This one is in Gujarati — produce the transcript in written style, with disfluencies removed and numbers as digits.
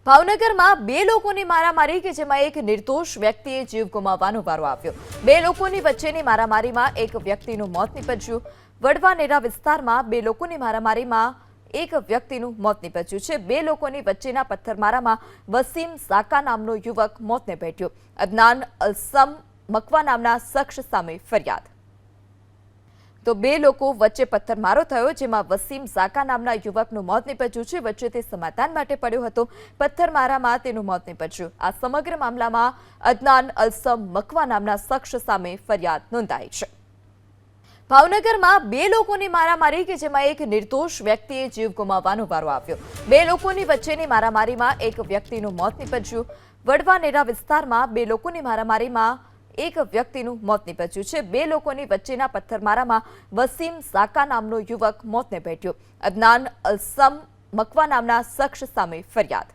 ભાવનગરમાં બે લોકોની મારામારી કે જેમાં એક નિર્દોષ વ્યક્તિએ જીવ ગુમાવવાનો વારો આવ્યો। બે લોકોની વચ્ચેની મારામારીમાં એક વ્યક્તિનું મોત નીપજ્યું। વડવાનેરા વિસ્તારમાં બે લોકોની મારામારીમાં એક વ્યક્તિનું મોત નીપજ્યું છે। બે લોકોની વચ્ચેના પથ્થરમારામાં વસીમ ઝાકા નામનો યુવક મોતને ભેટ્યો। અદનાન અલસમ મકવા નામના શખ્સ સામે ફરિયાદ। તો બે લોકો વચ્ચે પથ્થરમારો થયો, જેમાં વસીમ ઝાકા નામના યુવકનું મોત નીપજ્યું છે। વચ્ચે તે સમાધાન માટે પડ્યો હતો, પથ્થરમારામાં તેનું મોત નીપજ્યું। આ સમગ્ર મામલામાં અદનાન અલસમ મકવા નામના શખ્સ સામે ફરિયાદ નોંધાઈ છે। ભાવનગરમાં બે લોકોની મારામારી કે જેમાં એક નિર્દોષ વ્યક્તિએ જીવ ગુમાવવાનો વારો આવ્યો। બે લોકોની વચ્ચેની મારામારીમાં એક વ્યક્તિનું મોત નીપજ્યું। વડવાનેરા વિસ્તારમાં બે લોકોની મારામારીમાં એક વ્યક્તિનું મોત નીપજ્યું છે। બે લોકોની વચ્ચેના પથ્થરમારામાં વસીમ ઝાકા નામનો યુવક મોતને ભેટ્યો। અદનાન અલસમ મકવા નામના શખ્સ સામે ફરિયાદ।